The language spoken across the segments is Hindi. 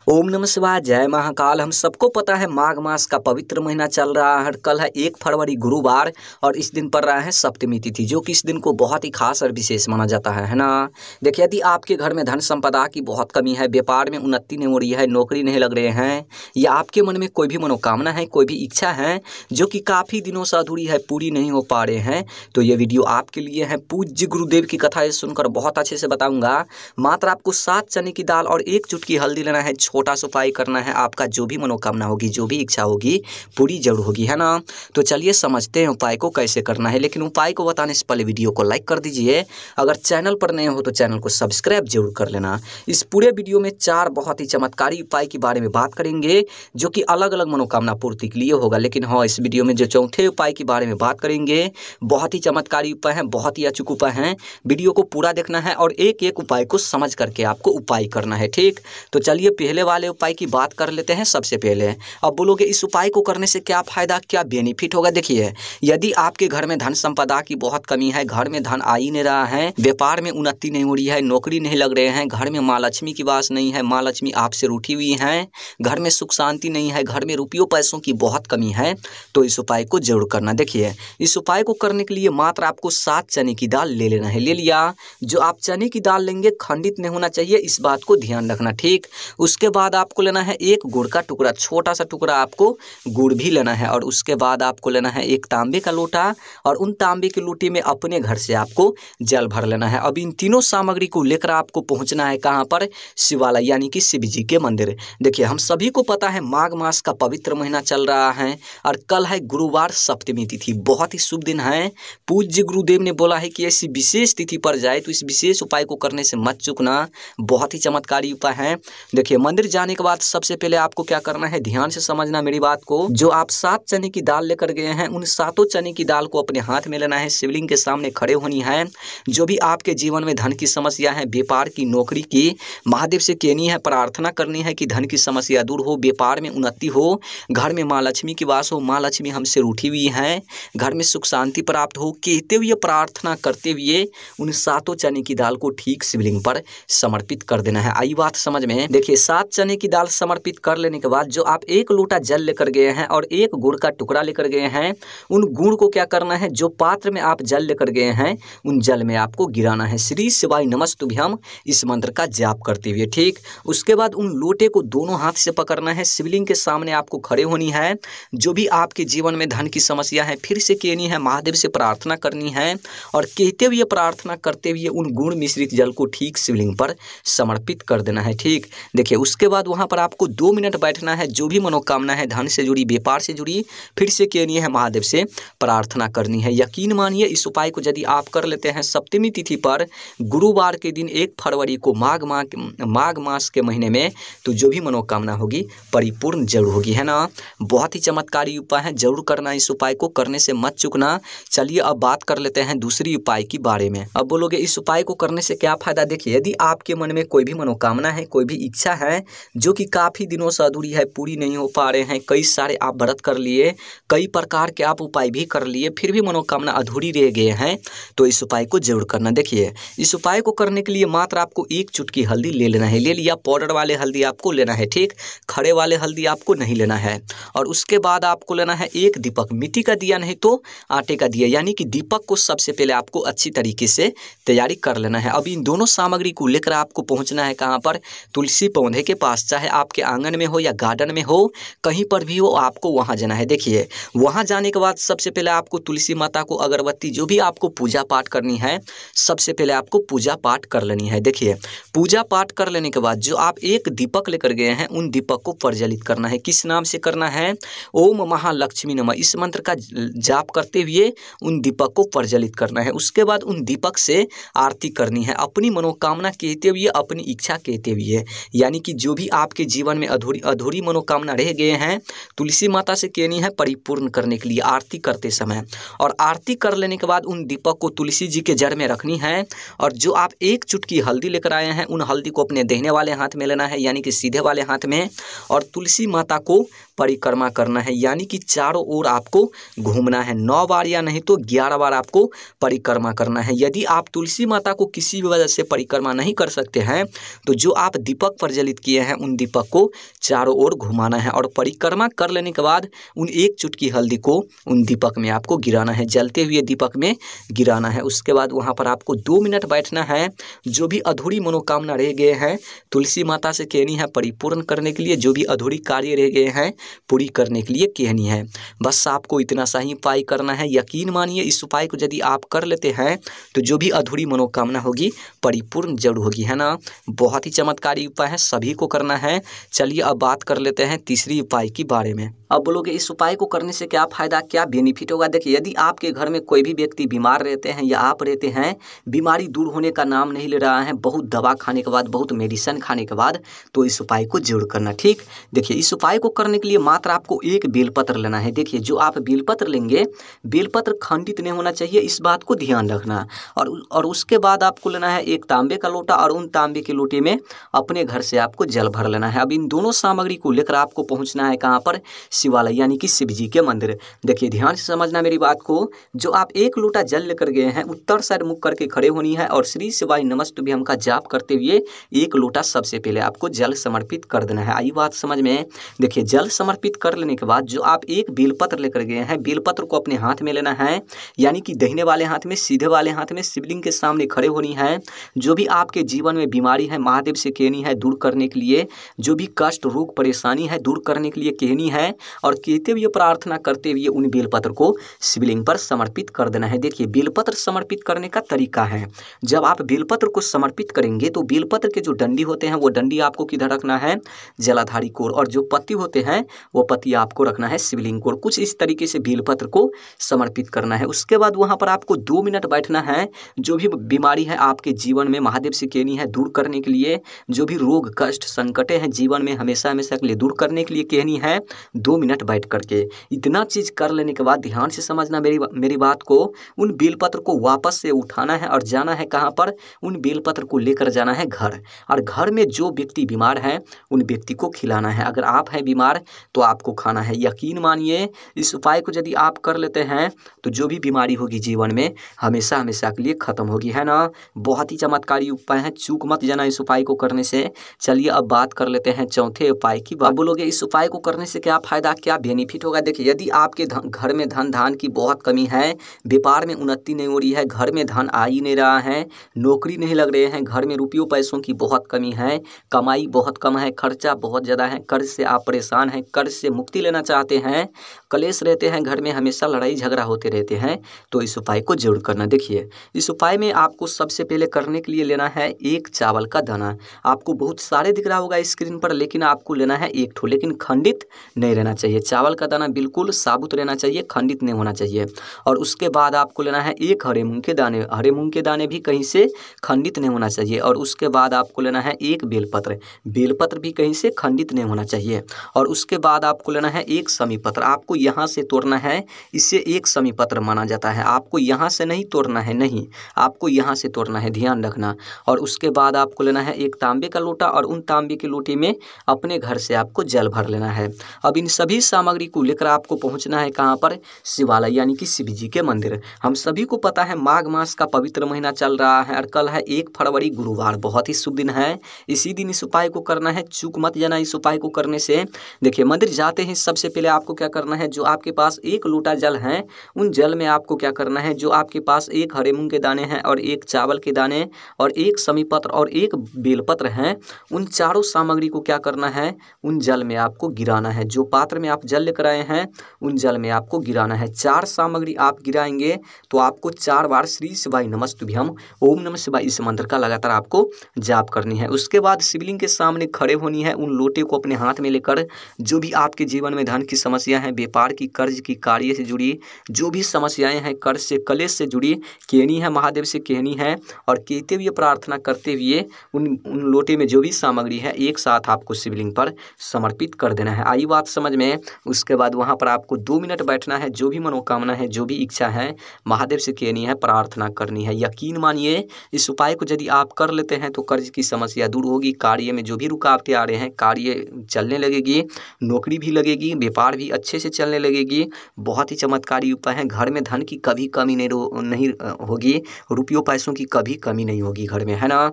ओम नमः शिवाय, जय महाकाल। हम सबको पता है माघ मास का पवित्र महीना चल रहा है। कल है 1 फरवरी गुरुवार और इस दिन पड़ रहा है सप्तमी तिथि, जो कि इस दिन को बहुत ही खास और विशेष माना जाता है ना। देखिए, यदि आपके घर में धन संपदा की बहुत कमी है, व्यापार में उन्नति नहीं हो रही है, नौकरी नहीं लग रहे हैं, या आपके मन में कोई भी मनोकामना है, कोई भी इच्छा है जो कि काफ़ी दिनों से अधूरी है, पूरी नहीं हो पा रहे हैं, तो ये वीडियो आपके लिए है। पूज्य गुरुदेव की कथा सुनकर बहुत अच्छे से बताऊंगा। मात्र आपको 7 चने की दाल और 1 चुटकी हल्दी लेना है। छोटा सा उपाय करना है, आपका जो भी मनोकामना होगी, जो भी इच्छा होगी, पूरी जरूर होगी, है ना। तो चलिए समझते हैं उपाय को कैसे करना है। लेकिन उपाय को बताने से पहले वीडियो को लाइक कर दीजिए। अगर चैनल पर नए हो तो चैनल को सब्सक्राइब जरूर कर लेना। इस पूरे वीडियो में 4 बहुत ही चमत्कारी उपाय के बारे में बात करेंगे, जो कि अलग अलग मनोकामना पूर्ति के लिए होगा। लेकिन हाँ, इस वीडियो में जो चौथे उपाय के बारे में बात करेंगे, बहुत ही चमत्कारी उपाय हैं, बहुत ही अचूक उपाय हैं। वीडियो को पूरा देखना है और एक एक उपाय को समझ करके आपको उपाय करना है, ठीक। तो चलिए पहले वाले उपाय की बात कर लेते हैं। सबसे पहले अब बोलोगे इस उपाय को करने से क्या फायदा, क्या बेनिफिट होगा। देखिए, यदि आपके घर में धन संपदा की बहुत कमी है, घर में धन आ ही नहीं रहा है, व्यापार में उन्नति नहीं हो रही है, नौकरी नहीं लग रहे हैं, घर में माँ लक्ष्मी की वास नहीं है, माँ लक्ष्मी आपसे रूठी हुई है, घर में सुख शांति नहीं है, घर में रुपयों पैसों की बहुत कमी है, तो इस उपाय को जरूर करना। देखिए, इस उपाय को करने के लिए मात्र आपको 7 चने की दाल ले लेना है। ले लिया। जो आप चने की दाल लेंगे खंडित नहीं होना चाहिए, इस बात को ध्यान रखना, ठीक। उसके बाद आपको लेना है 1 गुड़ का टुकड़ा, छोटा सा टुकड़ा आपको गुड़ भी लेना है। और उसके बाद आपको लेना है 1 तांबे का लोटा, और उन तांबे की लोटे में अपने घर से आपको जल भर लेना है। अब इन तीनों सामग्री को लेकर आपको पहुंचना है कहाँ पर, शिवालय, यानी कि शिव जी के मंदिर। देखिए, हम सभी को पता है माघ मास का पवित्र महीना चल रहा है और कल है गुरुवार सप्तमी तिथि, बहुत ही शुभ दिन है। पूज्य गुरुदेव ने बोला है कि ऐसी विशेष तिथि पर जाए तो इस विशेष उपाय को करने से मत चूकना, बहुत ही चमत्कारी उपाय है। देखिए, मंदिर जाने के बाद सबसे पहले आपको क्या करना है, ध्यान से समझना मेरी बात को। जो आप 7 चने की दाल लेकर गए हैं, उन 7 चने की दाल को अपने हाथ में लेना है, शिवलिंग के सामने खड़े होनी है। जो भी आपके जीवन में धन की समस्या है, व्यापार की, नौकरी की, महादेव से कहनी है, प्रार्थना करनी है कि धन की समस्या दूर हो, व्यापार में उन्नति हो, घर में माँ लक्ष्मी की वास हो, माँ लक्ष्मी हमसे रूठी हुई है, घर में सुख शांति प्राप्त हो, कहते हुए प्रार्थना करते हुए उन 7 चने की दाल को ठीक शिवलिंग पर समर्पित कर देना है। आई बात समझ में। देखिए, 7 चने की दाल समर्पित कर लेने के बाद जो आप 1 लोटा जल लेकर गए हैं और 1 गुड़ का टुकड़ा लेकर गए हैं, उन गुड़ को क्या करना है, जो पात्र में आप जल लेकर गए हैं उन जल में आपको गिराना है। श्री शिवाय नमस्तुभ्यम इस मंत्र का जाप करते हुए, ठीक। उसके बाद उन लोटे को दोनों हाथ से पकड़ना है, शिवलिंग के सामने आपको खड़े होनी है। जो भी आपके जीवन में धन की समस्या है, फिर से कहनी है, महादेव से प्रार्थना करनी है और कहते हुए प्रार्थना करते हुए उन गुण मिश्रित जल को ठीक शिवलिंग पर समर्पित कर देना है, ठीक। देखिए, उसके बाद वहां पर आपको 2 मिनट बैठना है। जो भी मनोकामना है, धन से जुड़ी, व्यापार से जुड़ी, फिर से कहनी है, महादेव से प्रार्थना करनी है। यकीन मानिए, इस उपाय को यदि आप कर लेते हैं सप्तमी तिथि पर गुरुवार के दिन 1 फरवरी को माघ मास के महीने में, तो जो भी मनोकामना होगी परिपूर्ण जरूर होगी, है ना। बहुत ही चमत्कारी उपाय है, जरूर करना। इस उपाय को करने से मत चूकना। चलिए अब बात कर लेते हैं दूसरी उपाय के बारे में। अब बोलोगे इस उपाय को करने से क्या फायदा। देखिए, यदि आपके मन में कोई भी मनोकामना है, कोई भी इच्छा है जो कि काफ़ी दिनों से अधूरी है, पूरी नहीं हो पा रहे हैं, कई सारे आप व्रत कर लिए, कई प्रकार के आप उपाय भी कर लिए, फिर भी मनोकामना अधूरी रह गए हैं, तो इस उपाय को जरूर करना। देखिए, इस उपाय को करने के लिए मात्र आपको 1 चुटकी हल्दी ले लेना है। ले लिया। पाउडर वाले हल्दी आपको लेना है, ठीक। खड़े वाले हल्दी आपको नहीं लेना है। और उसके बाद आपको लेना है 1 दीपक, मिट्टी का दिया नहीं तो आटे का दिया, यानी कि दीपक को सबसे पहले आपको अच्छी तरीके से तैयारी कर लेना है। अब इन दोनों सामग्री को लेकर आपको पहुंचना है कहाँ पर, तुलसी पौधे के पास, चाहे आपके आंगन में हो या गार्डन में हो, कहीं पर भी हो, आपको वहां जाना है। देखिए, वहां जाने के बाद सबसे पहले आपको तुलसी माता को अगरबत्ती, जो भी आपको पूजा पाठ करनी है, सबसे पहले आपको पूजा पाठ कर लेनी है। देखिए, पूजा पाठ कर लेने के बाद जो आप 1 दीपक लेकर गए हैं, उन दीपक को प्रज्वलित करना है। किस नाम से करना है, ओम महालक्ष्मी नमः, इस मंत्र का जाप करते हुए उन दीपक को प्रज्वलित करना है। उसके बाद उन दीपक से आरती करनी है, अपनी मनोकामना कहते हुए, अपनी इच्छा कहते हुए, यानी कि जो भी आपके जीवन में अधूरी मनोकामना रह गए हैं, तुलसी माता से कहनी है परिपूर्ण करने के लिए आरती करते समय। और आरती कर लेने के बाद उन दीपक को तुलसी जी के जड़ में रखनी है। और जो आप 1 चुटकी हल्दी लेकर आए हैं, उन हल्दी को अपने दाहिने वाले हाथ में लेना है, यानी कि सीधे वाले हाथ में, और तुलसी माता को परिक्रमा करना है, यानी कि चारों ओर आपको घूमना है। 9 बार या नहीं तो 11 बार आपको परिक्रमा करना है। यदि आप तुलसी माता को किसी भी वजह से परिक्रमा नहीं कर सकते हैं तो जो आप दीपक प्रज्वलित किए हैं उन दीपक को चारों ओर घुमाना है और परिक्रमा कर लेने के बाद उन 1 चुटकी हल्दी को उन दीपक में आपको गिराना है, जलते हुए दीपक में गिराना है। उसके बाद वहाँ पर आपको 2 मिनट बैठना है। जो भी अधूरी मनोकामना रह गए हैं तुलसी माता से कहनी है परिपूर्ण करने के लिए, जो भी अधूरी कार्य रह गए हैं पूरी करने के लिए कहनी है। बस आपको इतना सा ही उपाय करना है। यकीन मानिए इस उपाय को यदि आप कर लेते हैं तो जो भी अधूरी मनोकामना होगी परिपूर्ण जरूर होगी, है ना। बहुत ही चमत्कारी उपाय है, सभी को करना है। चलिए अब बात कर लेते हैं तीसरी उपाय के बारे में। अब बोलोगे इस उपाय को करने से क्या फायदा, क्या बेनिफिट होगा। देखिए, यदि आपके घर में कोई भी व्यक्ति बीमार रहते हैं या आप रहते हैं, बीमारी दूर होने का नाम नहीं ले रहा है, बहुत दवा खाने के बाद, बहुत मेडिसिन खाने के बाद, तो इस उपाय को जरूर करना। ठीक, देखिए इस उपाय को करने के लिए मात्र आपको 1 बेलपत्र लेना है। देखिए जो आप बेलपत्र लेंगे, बेलपत्र खंडित नहीं होना चाहिए, इस बात को ध्यान रखना। और उसके बाद आपको लेना है 1 तांबे का लोटा और उन तांबे के लोटे में अपने घर से आपको जल भर लेना है। अब इन दोनों सामग्री को लेकर आपको पहुंचना है कहाँ पर, शिवालय यानी कि शिव जी के मंदिर। देखिए ध्यान से समझना मेरी बात को। जो आप 1 लोटा जल लेकर गए हैं, उत्तर साइड मुख करके खड़े होनी है और श्री शिवाय नमस्तुभ्यम का जाप करते हुए 1 लोटा सबसे पहले आपको जल समर्पित कर देना है। आई बात समझ में। देखिए जल समर्पित कर लेने के बाद जो आप 1 बेलपत्र लेकर गए हैं, बेलपत्र को अपने हाथ में लेना है, यानी कि दाहिने वाले हाथ में, सीधे वाले हाथ में शिवलिंग के सामने खड़े होनी है। जो भी आपके जीवन में बीमारी है महादेव से कहनी है दूर करने के लिए, जो भी कष्ट रोग परेशानी है दूर करने के लिए कहनी है और कहते हुए प्रार्थना करते हुए उन बेलपत्र को शिवलिंग पर समर्पित कर देना है। देखिए बेलपत्र समर्पित करने का तरीका है, जब आप बेलपत्र को समर्पित करेंगे तो बेलपत्र के जो डंडी होते हैं वो डंडी आपको किधर रखना है, जलाधारी कोर, और जो पत्ती होते हैं वो पत्ती आपको रखना है शिवलिंग कोर। कुछ इस तरीके से बेलपत्र को समर्पित करना है। उसके बाद वहाँ पर आपको 2 मिनट बैठना है। जो भी बीमारी है आपके जीवन में महादेव से कहनी है दूर करने के लिए, जो भी रोग कष्ट संकटें हैं जीवन में हमेशा हमेशा के लिए दूर करने के लिए कहनी है 2 मिनट बैठ करके। इतना चीज कर लेने के बाद ध्यान से समझना मेरी बात को, उन बेलपत्र को वापस से उठाना है और जाना है कहाँ पर, उन बेलपत्र को लेकर जाना है घर, और घर में जो व्यक्ति बीमार है उन व्यक्ति को खिलाना है। अगर आप हैं बीमार तो आपको खाना है। यकीन मानिए इस उपाय को यदि आप कर लेते हैं तो जो भी बीमारी होगी जीवन में हमेशा हमेशा के लिए खत्म होगी, है ना। बहुत ही चमत्कारी उपाय है, चूक मत जाना इस उपाय को करने से। चलिए अब बात कर लेते हैं चौथे उपाय की। बात बोलोगे इस उपाय को करने से क्या फायदा, क्या बेनिफिट होगा। देखिए यदि आपके घर में धन धान की बहुत कमी है, व्यापार में उन्नति नहीं हो रही है, घर में धन आ ही नहीं रहा है, नौकरी नहीं लग रहे हैं, घर में रुपयों पैसों की बहुत कमी है, कमाई बहुत कम है, खर्चा बहुत ज़्यादा है, कर्ज से आप परेशान हैं, कर्ज से मुक्ति लेना चाहते हैं, कलेश रहते हैं घर में, हमेशा लड़ाई झगड़ा होते रहते हैं, तो इस उपाय को जरूर करना। देखिए इस उपाय में आपको सबसे पहले करने के लिए लेना है 1 चावल का दाना। आपको बहुत सारे दिख रहा होगा स्क्रीन पर, लेकिन आपको लेना है 1 ठो, लेकिन खंडित नहीं रहना चाहिए। चावल का दाना बिल्कुल साबुत रहना चाहिए, खंडित नहीं होना चाहिए। और उसके बाद आपको लेना है 1 हरे मूंग के दाने। हरे मूंग के दाने भी कहीं से खंडित नहीं होना चाहिए। और उसके बाद आपको लेना है 1 बेलपत्र। बेलपत्र भी कहीं से खंडित नहीं होना चाहिए। और उसके बाद आपको लेना है 1 समी पत्र। आपको यहाँ से तोड़ना है, इससे 1 समी पत्र माना जाता है। आपको यहाँ से नहीं तोड़ना है, नहीं, आपको यहाँ से तोड़ना है, ध्यान रखना। और उसके बाद आपको लेना है 1 तांबे का लोटा और उन तांबे के लोटे में अपने घर से आपको जल भर लेना है। अब इन सभी सामग्री को लेकर आपको पहुंचना है कहाँ पर, शिवालय यानी कि शिव जी के मंदिर। हम सभी को पता है माघ मास का पवित्र महीना चल रहा है और कल है 1 फरवरी गुरुवार, बहुत ही शुभ दिन है। इसी दिन इस उपाय को करना है, चूक मत जाना इस उपाय को करने से। देखिए मंदिर जाते ही सबसे पहले आपको क्या करना है, जो आपके पास 1 लोटा जल है उन जल में आपको क्या करना है, जो आपके पास 1 हरे मूंग के दाने हैं और 1 चावल के दाने और 1 समी पत्र और 1 बेलपत्र हैं, उन चारों सामग्री को क्या करना है, उन जल में आपको गिराना है। जो पात्र में आप जल लेकर आए हैं उन जल में आपको गिराना है। 4 सामग्री आप गिराएंगे तो आपको 4 बार श्री शिवाय नमस्तुभ्यम ओम नमः शिवाय इस मंत्र का लगातार आपको जाप करनी है। उसके बाद शिवलिंग के सामने खड़े होनी है, उन लोटे को अपने हाथ में लेकर जो भी आपके जीवन में धन की समस्या है, व्यापार की, कर्ज की, कार्य से जुड़ी जो भी समस्याएं हैं, कर्ज से कलेश से जुड़ी कहनी है, महादेव से कहनी है और कहते हुए प्रार्थना करते हुए उन लोटे में जो भी सामग्री है एक साथ आपको शिवलिंग पर समर्पित कर देना है। आई बात समझ में। उसके बाद वहाँ पर आपको 2 मिनट बैठना है, जो भी मनोकामना है, जो भी इच्छा है महादेव से कहनी है, प्रार्थना करनी है। यकीन मानिए इस उपाय को यदि आप कर लेते हैं तो कर्ज की समस्या दूर होगी, कार्य में जो भी रुकावटें आ रहे हैं कार्य चलने लगेगी, नौकरी भी लगेगी, व्यापार भी अच्छे से चलने लगेगी। बहुत ही चमत्कारी उपाय है। घर में धन की कभी कमी नहीं होगी, रुपयों पैसों की कभी कमी नहीं होगी घर में, है ना।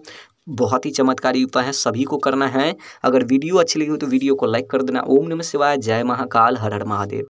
बहुत ही चमत्कारी उपाय है, सभी को करना है। अगर वीडियो अच्छी लगी हो तो वीडियो को लाइक कर देना। ओम नमः शिवाय, जय महाकाल, हर हर महादेव।